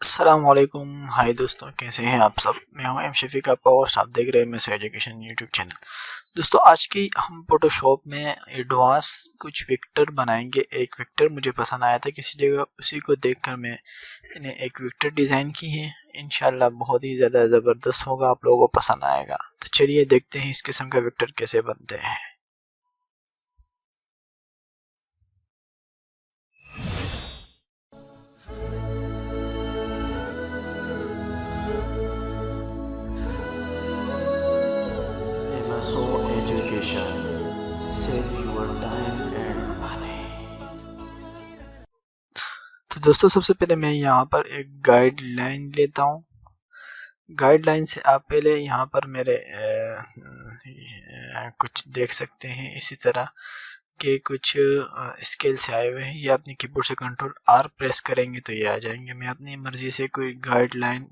अस्सलाम वालेकुम। हाय दोस्तों, कैसे हैं आप सब। मैं हूं एम शफीक, आपका होस्ट। आप देख रहे हैं मेस एजुकेशन यूट्यूब चैनल। दोस्तों, आज की हम फोटोशॉप में एडवांस कुछ विक्टर बनाएंगे। एक विक्टर मुझे पसंद आया था किसी जगह, उसी को देखकर मैंने एक विक्टर डिज़ाइन की है। इंशाल्लाह बहुत ही ज़्यादा ज़बरदस्त होगा, आप लोगों को पसंद आएगा। तो चलिए देखते हैं इस किस्म का विक्टर कैसे बनते हैं। MSO education, save your time and money. तो दोस्तों, सबसे पहले मैं यहाँ पर एक गाइडलाइन लेता हूँ। गाइडलाइन से आप पहले यहाँ पर मेरे कुछ देख सकते हैं इसी तरह के कुछ स्केल से आए हुए हैं। ये अपने कीबोर्ड से कंट्रोल आर प्रेस करेंगे तो ये आ जाएंगे। मैं अपनी मर्जी से कोई गाइडलाइन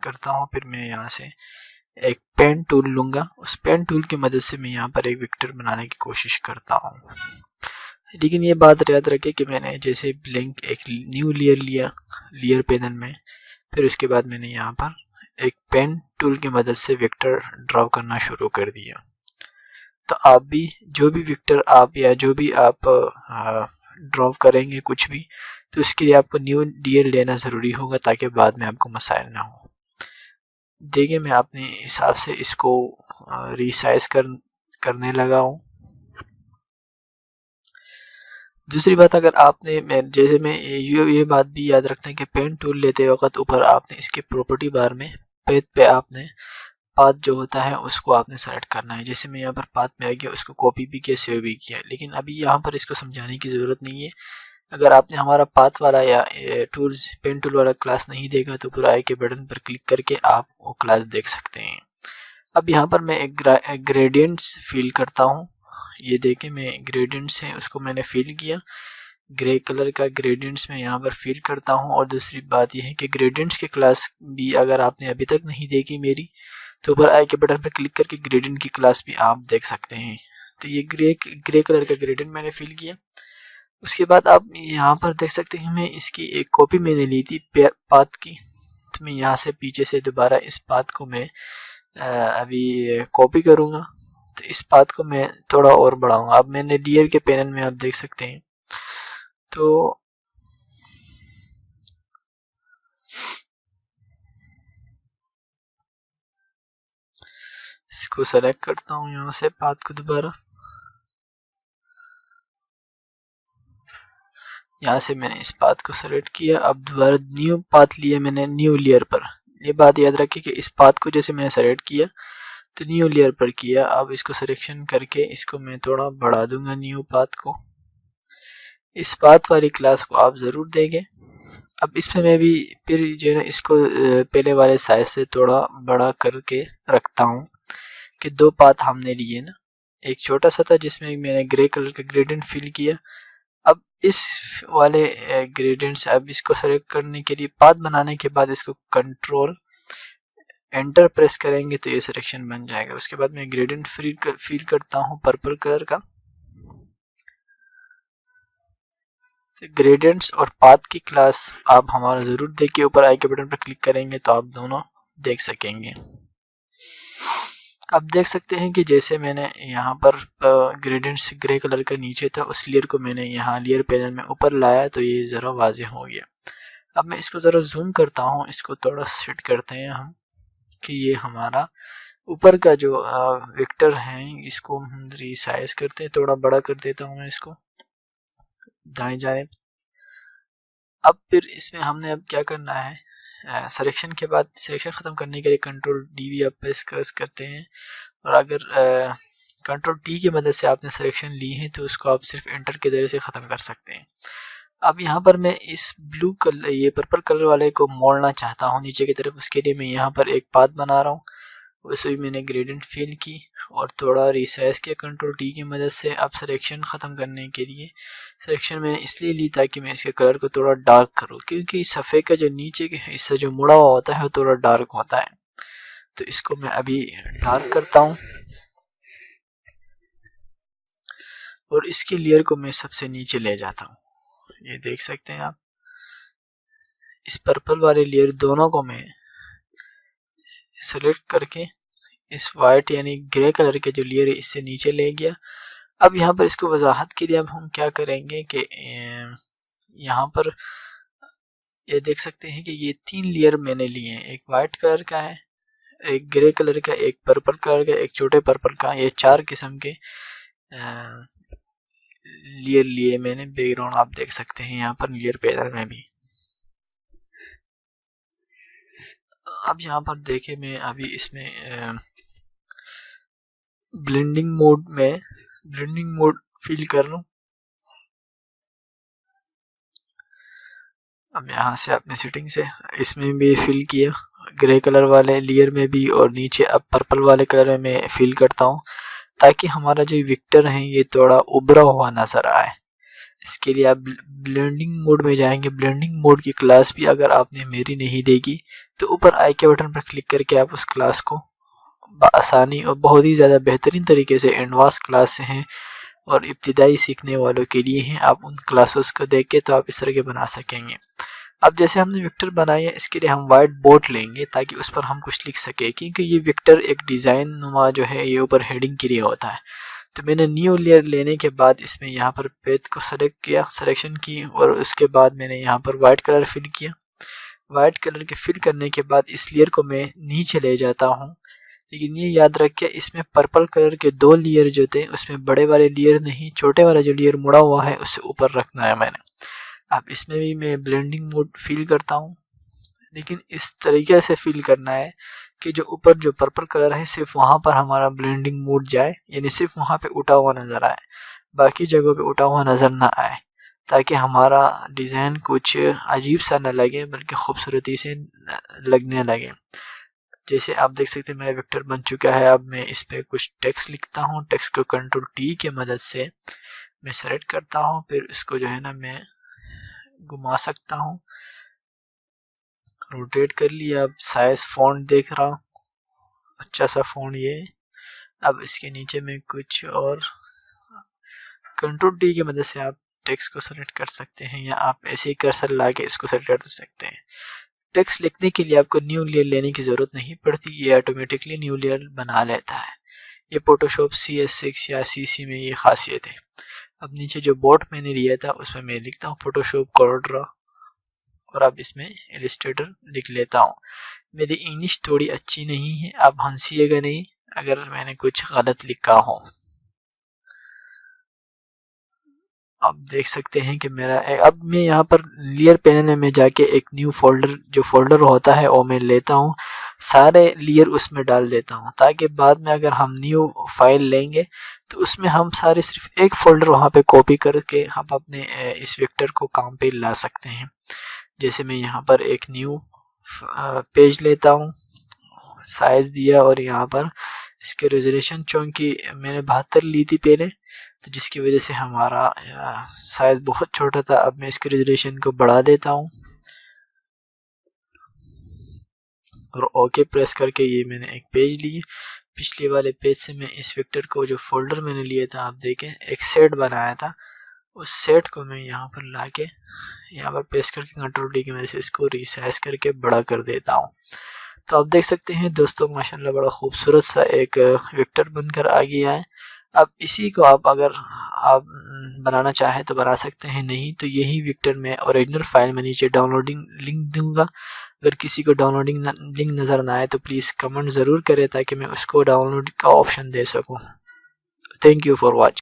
करता हूँ, फिर मैं यहाँ से एक पेन टूल लूँगा। उस पेन टूल की मदद से मैं यहाँ पर एक विक्टर बनाने की कोशिश करता हूँ। लेकिन ये बात याद रखें कि मैंने जैसे ब्लैंक एक न्यू लेयर लिया लेयर पैनल में, फिर उसके बाद मैंने यहाँ पर एक पेन टूल की मदद से वेक्टर ड्रॉ करना शुरू कर दिया। तो आप भी जो भी वेक्टर आप या जो भी आप ड्रॉ करेंगे कुछ भी, तो इसके लिए आपको न्यू लेयर लेना ज़रूरी होगा ताकि बाद में आपको मसाइल ना हो। देखिए, मैं अपने हिसाब से इसको रिसाइज करने लगा हूँ। दूसरी बात, अगर आपने जैसे मैं ये बात भी याद रखना है कि पेन टूल लेते वक्त ऊपर आपने इसके प्रॉपर्टी बार में पेज पे आपने पाथ जो होता है उसको आपने सेलेक्ट करना है। जैसे मैं यहाँ पर पाथ में आ गया, उसको कॉपी भी किया, सेव भी किया। लेकिन अभी यहाँ पर इसको समझाने की ज़रूरत नहीं है। अगर आपने हमारा पाथ वाला या टूल्स पेन टूल वाला क्लास नहीं देखा तो पूरा आई के बटन पर क्लिक करके आप वो क्लास देख सकते हैं। अब यहाँ पर मैं एक ग्रेडियंट्स फिल करता हूँ। ये देखें, मैं ग्रेडियंट्स है उसको मैंने फिल किया। ग्रे कलर का ग्रेडियंट्स में यहाँ पर फिल करता हूँ। और दूसरी बात यह है कि ग्रेडियंट्स की क्लास भी अगर आपने अभी तक नहीं देखी मेरी, तो ऊपर आई के बटन पर क्लिक करके ग्रेडियंट की क्लास भी आप देख सकते हैं। तो ये ग्रे कलर का ग्रेडियंट मैंने फिल किया। उसके बाद आप यहाँ पर देख सकते हैं, मैं इसकी एक कॉपी मैंने ली थी पाथ की। तो मैं यहाँ से पीछे से दोबारा इस पाथ को मैं अभी कॉपी करूँगा। तो इस पाथ को मैं थोड़ा और बढ़ाऊँगा। अब मैंने लेयर के पैनल में आप देख सकते हैं, तो इसको सेलेक्ट करता हूँ यहाँ से पाथ को दोबारा। यहाँ से मैंने इस पाथ को सेलेक्ट किया। अब दोबारा न्यू पाथ लिया मैंने न्यू लेयर पर। ये बात याद रखिए कि इस पाथ को जैसे मैंने सेलेक्ट किया तो न्यू लेयर पर किया। अब इसको सिलेक्शन करके इसको मैं थोड़ा बढ़ा दूंगा न्यू पाथ को। इस पाथ वाली क्लास को आप ज़रूर देंगे। अब इसमें मैं भी फिर जो है ना इसको पहले वाले साइज से थोड़ा बड़ा करके रखता हूँ कि दो पाथ हमने लिए ना। एक छोटा सा था जिसमें मैंने ग्रे कलर का ग्रेडियंट फिल किया। अब इस वाले ग्रेडियंट्स, अब इसको सेलेक्ट करने के लिए पाथ बनाने के बाद इसको कंट्रोल एंटर प्रेस करेंगे तो ये सिलेक्शन बन जाएगा। उसके बाद मैं ग्रेडियंट फिल करता हूँ पर्पल कलर का। ग्रेडियंट्स और पाथ की क्लास आप हमारा ज़रूर देखिए। ऊपर आई के बटन पर क्लिक करेंगे तो आप दोनों देख सकेंगे। अब देख सकते हैं कि जैसे मैंने यहाँ पर ग्रेडियंट्स ग्रे कलर का नीचे था, उस लेयर को मैंने यहाँ लेयर पैनल में ऊपर लाया तो ये ज़रा वाज़ेह हो गया। अब मैं इसको ज़रा जूम करता हूँ, इसको थोड़ा सेट करते हैं हम कि ये हमारा ऊपर का जो वेक्टर है इसको हम रिसाइज करते हैं। थोड़ा बड़ा कर देता हूँ मैं इसको दाएं जानिब। अब फिर इसमें हमने अब क्या करना है, सिलेक्शन के बाद सिलेक्शन ख़त्म करने के लिए कंट्रोल डी भी आप प्रेस करते हैं। और अगर कंट्रोल टी की मदद से आपने सिलेक्शन ली है तो उसको आप सिर्फ एंटर के ज़रिए से ख़त्म कर सकते हैं। अब यहाँ पर मैं इस ब्लू कलर ये पर्पल कलर वाले को मोड़ना चाहता हूँ नीचे की तरफ। उसके लिए मैं यहाँ पर एक पाथ बना रहा हूँ। वैसे भी मैंने ग्रेडियंट फिल की और थोड़ा रिसाइज किया कंट्रोल टी की मदद से। अब सिलेक्शन ख़त्म करने के लिए सिलेक्शन मैंने इसलिए ली ताकि मैं इसके कलर को थोड़ा डार्क करूँ, क्योंकि सफ़ेद का जो नीचे का हिस्सा जो मुड़ा हुआ होता है वो थोड़ा डार्क होता है। तो इसको मैं अभी डार्क करता हूँ और इसके लेयर को मैं सबसे नीचे ले जाता हूँ। ये देख सकते हैं आप, इस पर्पल वाले लेयर दोनों को मैं सेलेक्ट करके इस वाइट यानी ग्रे कलर के जो लेयर है इससे नीचे ले गया। अब यहाँ पर इसको वजाहत के लिए अब हम क्या करेंगे कि यहाँ पर ये देख सकते हैं कि ये 3 लेयर मैंने लिए हैं, एक वाइट कलर का है, एक ग्रे कलर का, एक पर्पल कलर का, एक छोटे पर्पल का। ये 4 किस्म के लेयर लिए मैंने। बैकग्राउंड आप देख सकते हैं यहाँ पर लेयर पैनल में भी। अब यहाँ पर देखे मैं अभी इसमें ब्लेंडिंग मोड फील कर लूँ। अब यहाँ से अपने सेटिंग से इसमें भी फिल किया, ग्रे कलर वाले लेयर में भी, और नीचे अब पर्पल वाले कलर में मैं फिल करता हूँ ताकि हमारा जो विक्टर है ये थोड़ा उभरा हुआ नजर आए। इसके लिए आप ब्लेंडिंग मोड में जाएंगे। ब्लेंडिंग मोड की क्लास भी अगर आपने मेरी नहीं देगी तो ऊपर आई के बटन पर क्लिक करके आप उस क्लास को आसानी और बहुत ही ज़्यादा बेहतरीन तरीके से एडवांस क्लास हैं और इब्तिदाई सीखने वालों के लिए हैं। आप उन क्लासेस को देख के तो आप इस तरह के बना सकेंगे। अब जैसे हमने विक्टर बनाया है, इसके लिए हम वाइट बोर्ड लेंगे ताकि उस पर हम कुछ लिख सके, क्योंकि ये विक्टर एक डिज़ाइन नुमा जो है ये ऊपर हेडिंग के लिए होता है। तो मैंने न्यू लेयर लेने के बाद इसमें यहाँ पर पेज को सेलेक्ट किया, सिलेक्शन की, और उसके बाद मैंने यहाँ पर वाइट कलर फिल किया। वाइट कलर के फिल करने के बाद इस लेयर को मैं नीचे ले जाता हूँ, लेकिन ये याद रखिए इसमें पर्पल कलर के 2 लेयर जो थे उसमें बड़े वाले लेयर नहीं, छोटे वाला जो लेयर मुड़ा हुआ है उससे ऊपर रखना है मैंने। अब इसमें भी मैं ब्लेंडिंग मोड फील करता हूँ, लेकिन इस तरीके से फील करना है कि जो ऊपर जो पर्पल कलर है सिर्फ वहाँ पर हमारा ब्लेंडिंग मोड जाए, यानी सिर्फ वहाँ पे उठा हुआ नज़र आए, बाकी जगहों पे उठा हुआ नज़र ना आए, ताकि हमारा डिज़ाइन कुछ अजीब सा न लगे बल्कि खूबसूरती से लगने लगे। जैसे आप देख सकते हैं मेरा विक्टर बन चुका है। अब मैं इस पर कुछ टेक्स्ट लिखता हूँ। टेक्स्ट को कंट्रोल टी की मदद से मैं सेलेक्ट करता हूँ, फिर इसको जो है ना मैं घुमा सकता हूँ, रोटेट कर लिया। अब साइज फ़ॉन्ट देख रहा हूँ, अच्छा सा फ़ॉन्ट ये। अब इसके नीचे में कुछ और कंट्रोल टी की मदद से आप टेक्स्ट को सेलेक्ट कर सकते हैं, या आप ऐसे ही कर्सर ला के इसको सेलेक्ट कर सकते हैं। टेक्स्ट लिखने के लिए आपको न्यू लेयर लेने की ज़रूरत नहीं पड़ती, ये ऑटोमेटिकली न्यू लेयर बना लेता है। ये फोटोशॉप CS6 या CC में ये खासियत है। अब नीचे जो बोर्ड मैंने लिया था उसमें मैं लिखता हूँ फोटोशॉप कोर्सरा, और अब इसमें इलस्ट्रेटर लिख लेता हूँ। मेरी इंग्लिश थोड़ी अच्छी नहीं है, आप हंसिएगा नहीं अगर मैंने कुछ गलत लिखा हो। आप देख सकते हैं कि मेरा अब मैं यहाँ पर लेयर पैनल में जाके एक न्यू फोल्डर, जो फोल्डर होता है वो मैं लेता हूँ, सारे लेयर उसमें डाल देता हूँ, ताकि बाद में अगर हम न्यू फाइल लेंगे तो उसमें हम सारे सिर्फ एक फोल्डर वहाँ पे कॉपी करके हम अपने इस वेक्टर को काम पे ला सकते हैं। जैसे मैं यहाँ पर एक न्यू पेज लेता हूँ, साइज दिया, और यहाँ पर इसके रेजोल्यूशन चूँकि मैंने 72 ली थी पहले, तो जिसकी वजह से हमारा साइज बहुत छोटा था। अब मैं इसके रेजोल्यूशन को बढ़ा देता हूँ और ओके प्रेस करके ये मैंने एक पेज लिए। पिछले वाले पेज से मैं इस वेक्टर को, जो फोल्डर मैंने लिया था, आप देखें एक सेट बनाया था, उस सेट को मैं यहाँ पर लाके यहाँ पर पेस्ट करके कंट्रोल डी की मदद से इसको रिसाइज करके बड़ा कर देता हूँ। तो आप देख सकते हैं दोस्तों माशाल्लाह बड़ा खूबसूरत सा एक वेक्टर बनकर आ गया है। अब इसी को आप अगर आप बनाना चाहें तो बना सकते हैं, नहीं तो यही वेक्टर मैं ओरिजिनल फाइल में नीचे डाउनलोडिंग लिंक दूंगा। अगर किसी को डाउनलोडिंग लिंक नज़र ना आए तो प्लीज़ कमेंट ज़रूर करें ताकि मैं उसको डाउनलोड का ऑप्शन दे सकूँ। Thank you for watching.